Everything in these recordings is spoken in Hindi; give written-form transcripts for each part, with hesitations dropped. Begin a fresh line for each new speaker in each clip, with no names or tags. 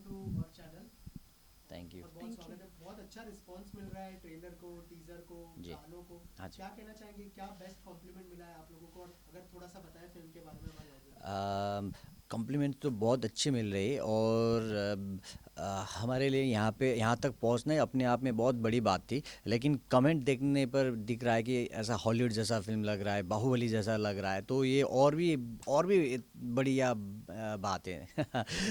To our channel.
Thank you.
और बहुत
थैंक यू।
स्वागत है, बहुत अच्छा रिस्पांस मिल रहा है ट्रेलर को, टीजर को,
जी।
गानों को।
हाँ जी।
क्या कहना चाहेंगे, क्या बेस्ट कॉम्प्लीमेंट मिला है आप लोगों को, और अगर थोड़ा सा बताएं फिल्म के बारे में हमारे ऑडियंस को।
कम्प्लीमेंट तो बहुत अच्छी मिल रही है, और हमारे लिए यहाँ तक पहुँचना ही अपने आप में बहुत बड़ी बात थी। लेकिन कमेंट देखने पर दिख रहा है कि ऐसा हॉलीवुड जैसा फिल्म लग रहा है, बाहुबली जैसा लग रहा है, तो ये और भी बढ़िया बात है।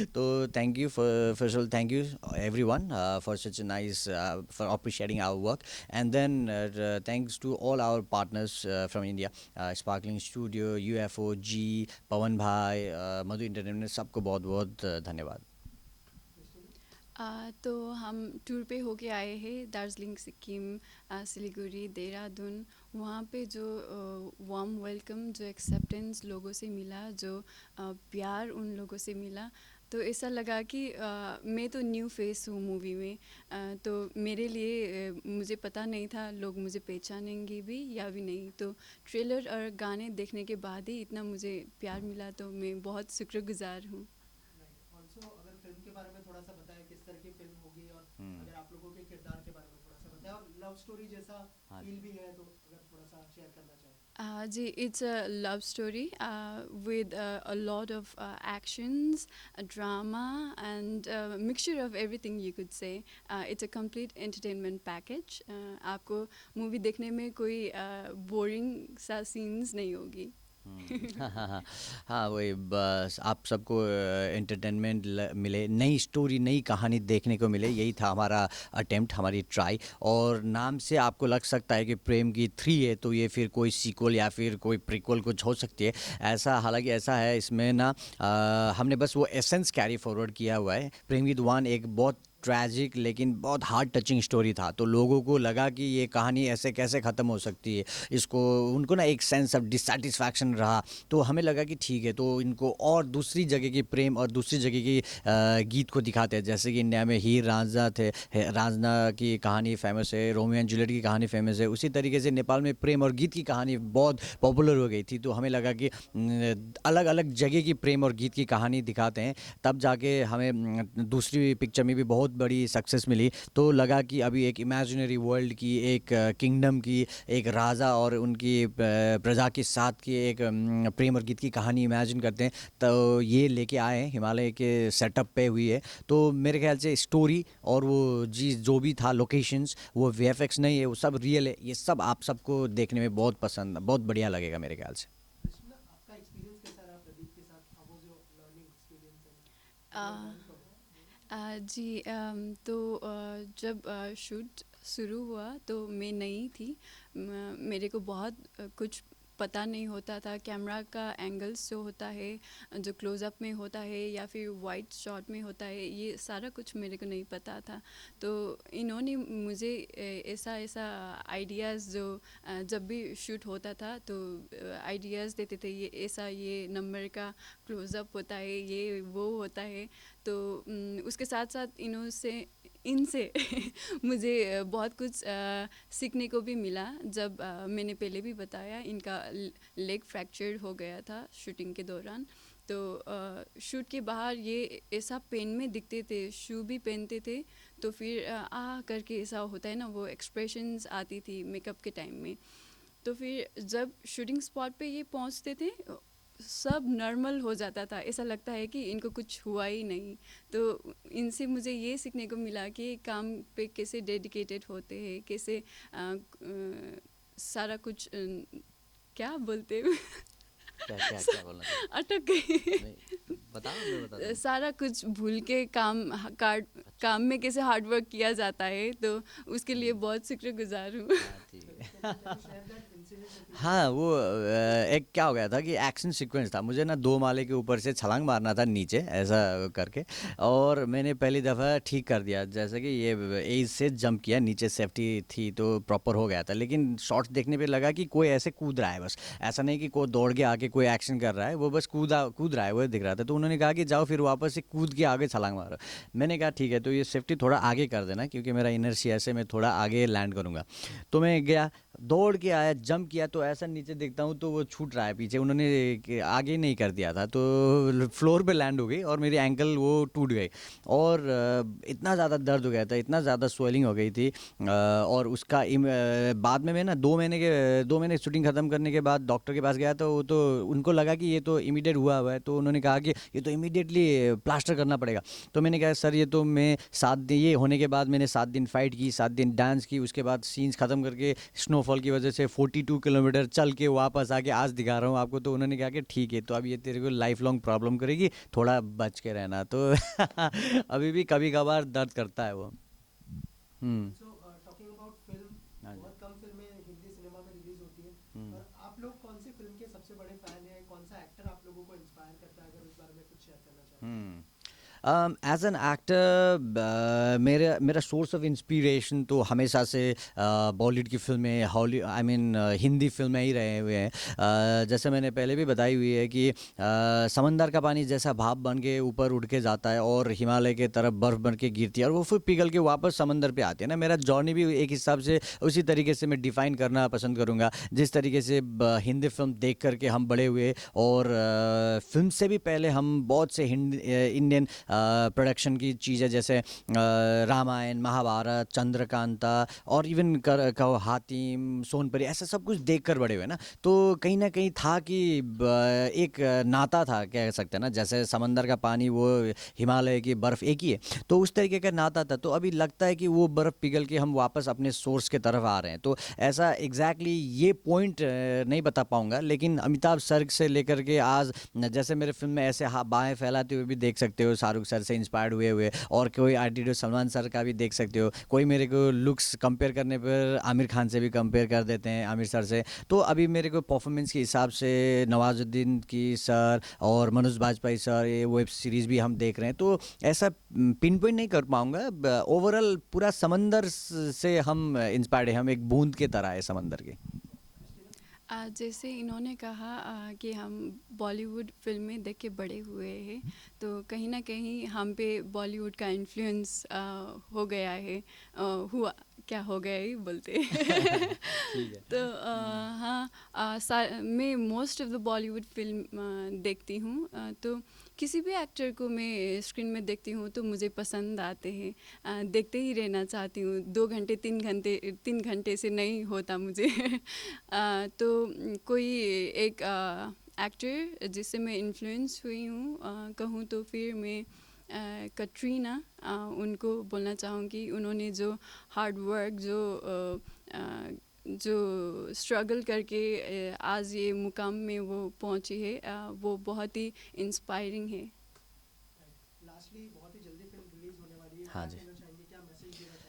तो thank you first of all, thank you everyone for such nice for appreciating our work, and then thanks to all our partners from India, sparkling studio, UFO ji, Pavan भाई, मधु इंटरटेनमेंट, सबको बहुत बहुत धन्यवाद।
तो हम टूर पे होके आए हैं दार्जिलिंग, सिक्किम, सिलीगुड़ी, देहरादून। वहाँ पे जो वार्म वेलकम, जो एक्सेप्टेंस लोगों से मिला, जो प्यार उन लोगों से मिला, तो ऐसा लगा कि मैं तो न्यू फेस हूँ मूवी में। तो मेरे लिए मुझे पता नहीं था लोग मुझे पहचानेंगे भी या भी नहीं। तो ट्रेलर और गाने देखने के बाद ही इतना मुझे प्यार मिला, तो मैं बहुत शुक्रगुजार हूँ।
ऑल्सो अगर फिल्म के बारे में थोड़ा सा बताएं, किस तरह की फिल्म होगी, और
हम्म।
अगर आप लोगों के किरदार के बारे में थोड़ा सा बताएं, और लव स्टोरी जैसा
हाँ
फील
जी।
भी है, तो अगर थोड़ा सा शेयर करना चाहें।
जी, it's a love story with a lot of actions, a drama, and a mixture of everything you could say. It's a complete entertainment package. आपको मूवी देखने में कोई बोरिंग सा सीन्स नहीं होगी।
हाँ हाँ हाँ। हाँ, वही बस आप सबको एंटरटेनमेंट मिले, नई स्टोरी, नई कहानी देखने को मिले, यही था हमारा अटेम्प्ट, हमारी ट्राई। और नाम से आपको लग सकता है कि प्रेम की 3 है, तो ये फिर कोई सीक्वल या फिर कोई प्रीक्वल कुछ हो सकती है। ऐसा हालांकि ऐसा है इसमें ना, हमने बस वो एसेंस कैरी फॉरवर्ड किया हुआ है। प्रेम की 1 एक बहुत ट्रैजिक लेकिन बहुत हार्ट टचिंग स्टोरी था, तो लोगों को लगा कि ये कहानी ऐसे कैसे ख़त्म हो सकती है, इसको उनको ना एक सेंस ऑफ डिससेटिस्फैक्शन रहा। तो हमें लगा कि ठीक है, तो इनको और दूसरी जगह की प्रेम और दूसरी जगह की गीत को दिखाते हैं। जैसे कि इंडिया में हीर रांझा थे, रांझना की कहानी फेमस है, रोमियो एंड जूलियट की कहानी फेमस है, उसी तरीके से नेपाल में प्रेम और गीत की कहानी बहुत पॉपुलर हो गई थी। तो हमें लगा कि अलग अलग जगह की प्रेम और गीत की कहानी दिखाते हैं, तब जाके हमें दूसरी पिक्चर में भी बहुत बड़ी सक्सेस मिली। तो लगा कि अभी एक इमेजिनरी वर्ल्ड की, एक किंगडम की, एक राजा और उनकी प्रजा के साथ की एक प्रेम और गीत की कहानी इमेजिन करते हैं। तो ये लेके आए हैं, हिमालय के सेटअप पे हुई है। तो मेरे ख्याल से स्टोरी और वो जी जो भी था, लोकेशंस, वो वीएफएक्स नहीं है, वो सब रियल है। ये सब आप सबको देखने में बहुत पसंद, बहुत बढ़िया लगेगा मेरे ख्याल से।
कृष्णा, आपका एक्सपीरियंस कैसा रहा प्रदीप के साथ? How was your learning experience, and did you learn from
ji, तो जब शूट शुरू हुआ तो मैं नई थी। मेरे को बहुत कुछ पता नहीं होता था। कैमरा का एंगल्स जो होता है, जो क्लोज़अप में होता है या फिर वाइड शॉट में होता है, ये सारा कुछ मेरे को नहीं पता था। तो इन्होंने मुझे ऐसा ऐसा आइडियाज़, जो जब भी शूट होता था तो आइडियाज़ देते थे, ये ऐसा, ये नंबर का क्लोज़अप होता है, ये वो होता है। तो उसके साथ साथ इनसे मुझे बहुत कुछ सीखने को भी मिला। जब मैंने पहले भी बताया, इनका लेग फ्रैक्चर हो गया था शूटिंग के दौरान। तो शूट के बाहर ये ऐसा पेन में दिखते थे, शू भी पहनते थे, तो फिर करके ऐसा होता है ना, वो एक्सप्रेशंस आती थी मेकअप के टाइम में। तो फिर जब शूटिंग स्पॉट पे ये पहुंचते थे, सब नॉर्मल हो जाता था, ऐसा लगता है कि इनको कुछ हुआ ही नहीं। तो इनसे मुझे ये सीखने को मिला कि काम पे कैसे डेडिकेटेड होते हैं, कैसे सारा कुछ क्या बोलते हैं
क्या क्या क्या बोलना चाहते?
अटक गई।
नहीं, बताओ, मैं बताता हूँ।
सारा कुछ भूल के
अच्छा।
काम में कैसे हार्ड वर्क किया जाता है, तो उसके लिए बहुत शुक्रगुजार हूँ।
हाँ ठीक
कैन
है।
You share that incident with me?
हाँ, वो एक क्या हो गया था कि एक्शन सीक्वेंस था, मुझे ना 2 माले के ऊपर से छलांग मारना था नीचे ऐसा करके, और मैंने पहली दफ़ा ठीक कर दिया, जैसे कि ये एज से जंप किया, नीचे सेफ्टी थी तो प्रॉपर हो गया था। लेकिन शॉट्स देखने पे लगा कि कोई ऐसे कूद रहा है बस, ऐसा नहीं कि कोई दौड़ के आके कोई एक्शन कर रहा है, वो बस कूद रहा है, वो दिख रहा था। तो उन्होंने कहा कि जाओ फिर वापस से कूद के आगे छलांग मारो। मैंने कहा ठीक है, तो ये सेफ्टी थोड़ा आगे कर देना, क्योंकि मेरा इनर्शिया से मैं थोड़ा आगे लैंड करूँगा। तो मैं गया, दौड़ के आया, जंप किया, तो ऐसा नीचे देखता हूँ तो वो छूट रहा है पीछे, उन्होंने आगे नहीं कर दिया था, तो फ्लोर पे लैंड हो गई और मेरी एंकल वो टूट गई। और इतना ज़्यादा दर्द हो गया था, इतना ज़्यादा स्वेलिंग हो गई थी। और उसका बाद में मैं ना 2 महीने शूटिंग ख़त्म करने के बाद डॉक्टर के पास गया, तो वो तो उनको लगा कि ये तो इमीडिएट हुआ है, तो उन्होंने कहा कि ये तो इमीडिएटली प्लास्टर करना पड़ेगा। तो मैंने कहा सर ये तो मैं 7 दिन, ये होने के बाद मैंने 7 दिन फाइट की, 7 दिन डांस की, उसके बाद सीन्स ख़त्म करके स्नोफॉल की वजह से 42 किलोमीटर चल के वापस आके आज दिखा रहा हूँ आपको। तो उन्होंने कहा कि ठीक है, तो अब ये तेरे को लाइफ लॉन्ग प्रॉब्लम करेगी, थोड़ा बच के रहना। तो अभी भी कभी कभार दर्द करता है वो। हम्म।
सो टॉकिंग अबाउट फिल्म,
हाँ जी।
बहुत कम फिल्में हिंदी सिनेमा में रिलीज होती है,
हम्म।
और आप लोग कौन सी फिल्म के सबसे बड़े फैन हैं? कौन सा एक्टर आप लोगों को इंस्पायर करता है? अगर उस बारे में कुछ शेयर करना चाहें।
एज एन एक्टर मेरा मेरा सोर्स ऑफ इंस्पिरेशन तो हमेशा से बॉलीवुड की फिल्में, आई मीन हिंदी फिल्में ही रहे हुए हैं। जैसे मैंने पहले भी बताई हुई है कि समंदर का पानी जैसा भाप बन के ऊपर उड़ के जाता है और हिमालय के तरफ बर्फ़ बन के गिरती है और वो फिर पिघल के वापस समंदर पे आती है ना। मेरा जर्नी भी एक हिसाब से उसी तरीके से मैं डिफ़ाइन करना पसंद करूँगा, जिस तरीके से हिंदी फिल्म देख करके हम बड़े हुए। और फिल्म से भी पहले हम बहुत से इंडियन प्रोडक्शन की चीज़ें, जैसे रामायण, महाभारत, चंद्रकांता, और इवन कहो हातिम, सोनपरी, ऐसा सब कुछ देख कर बड़े हुए ना। तो कहीं ना कहीं था कि एक नाता था, कह सकते हैं ना, जैसे समंदर का पानी, वो हिमालय की बर्फ़ एक ही है, तो उस तरीके का नाता था। तो अभी लगता है कि वो बर्फ़ पिघल के हम वापस अपने सोर्स के तरफ आ रहे हैं। तो ऐसा एग्जैक्टली ये पॉइंट नहीं बता पाऊंगा, लेकिन अमिताभ सर से लेकर के आज, जैसे मेरे फिल्म में ऐसे बाएं फैलाते हुए भी देख सकते हो, शाहरुख सर से इंस्पायर्ड हुए हुए, और कोई एटीट्यूड सलमान सर का भी देख सकते हो। कोई मेरे को लुक्स कंपेयर करने पर आमिर खान से भी कंपेयर कर देते हैं, आमिर सर से। तो अभी मेरे को परफॉर्मेंस के हिसाब से नवाजुद्दीन की सर और मनोज बाजपेयी सर, ये वेब सीरीज़ भी हम देख रहे हैं। तो ऐसा पिन पॉइंट नहीं कर पाऊंगा, ओवरऑल पूरा समंदर से हम इंस्पायर्ड है, हम एक बूंद के तरह है समंदर के।
जैसे इन्होंने कहा कि हम बॉलीवुड फिल्में देख के बड़े हुए हैं, तो कहीं ना कहीं हम पे बॉलीवुड का इन्फ्लुएंस हो गया है, हुआ क्या हो गया ही बोलते
ठीक है।
तो हाँ, मैं most of the Bollywood film देखती हूँ। तो किसी भी एक्टर को मैं स्क्रीन में देखती हूँ तो मुझे पसंद आते हैं, देखते ही रहना चाहती हूँ। 2 घंटे 3 घंटे से नहीं होता मुझे तो कोई एक एक्टर जिससे मैं इन्फ्लुएंस हुई हूँ कहूँ तो फिर मैं कटरीना, उनको बोलना चाहूँगी। उन्होंने जो हार्ड वर्क, जो स्ट्रगल करके आज ये मुकाम में वो पहुँची है, वो बहुत ही इंस्पायरिंग है।
लास्टली, बहुत ही जल्दी फिल्म रिलीज होने वाली है,
हाँ
क्या
जी।
कहना चाहेंगे, क्या मैसेज देना चाहेंगे?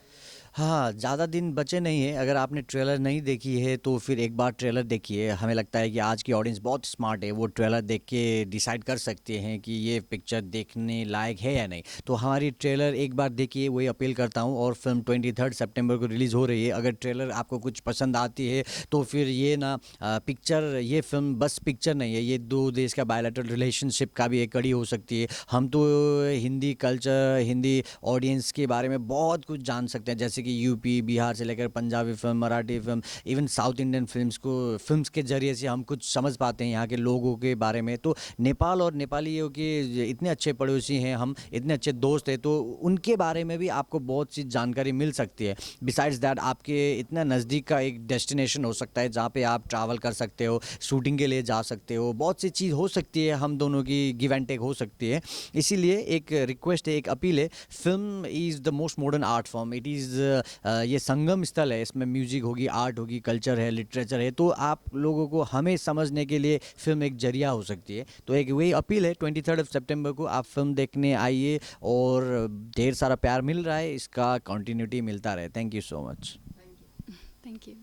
हाँ, ज़्यादा दिन बचे नहीं हैं। अगर आपने ट्रेलर नहीं देखी है तो फिर एक बार ट्रेलर देखिए। हमें लगता है कि आज की ऑडियंस बहुत स्मार्ट है, वो ट्रेलर देख के डिसाइड कर सकते हैं कि ये पिक्चर देखने लायक है या नहीं। तो हमारी ट्रेलर एक बार देखिए, वही अपील करता हूँ। और फिल्म 23 सितंबर को रिलीज़ हो रही है। अगर ट्रेलर आपको कुछ पसंद आती है तो फिर ये ना पिक्चर, ये फिल्म बस पिक्चर नहीं है, ये दो देश का बायलैटरल रिलेशनशिप का भी एक कड़ी हो सकती है। हम तो हिंदी कल्चर, हिंदी ऑडियंस के बारे में बहुत कुछ जान सकते हैं, जैसे कि यूपी बिहार से लेकर Punjabi film, Marathi film, even south Indian films के ज़रिए से हम कुछ समझ पाते हैं यहाँ के लोगों के बारे में। तो नेपाल और नेपालियों के इतने अच्छे पड़ोसी हैं हम, इतने अच्छे दोस्त हैं, तो उनके बारे में भी आपको बहुत सी जानकारी मिल सकती है। बिसाइड्स दैट आपके इतना नज़दीक का एक डेस्टिनेशन हो सकता है जहाँ पे आप ट्रैवल कर सकते हो, शूटिंग के लिए जा सकते हो, बहुत सी चीज़ हो सकती है, हम दोनों की गिव एंड टेक हो सकती है। इसीलिए एक रिक्वेस्ट है, एक अपील है, film is the most modern art form. It is ये संगम स्थल है, इसमें म्यूजिक होगी, आर्ट होगी, कल्चर है, लिटरेचर है। तो आप लोगों को हमें समझने के लिए फिल्म एक जरिया हो सकती है। तो एक वही अपील है, 23 सितंबर को आप फिल्म देखने आइए, और ढेर सारा प्यार मिल रहा है, इसका कंटिन्यूटी मिलता रहे। Thank you so much.
Thank you.
Thank you.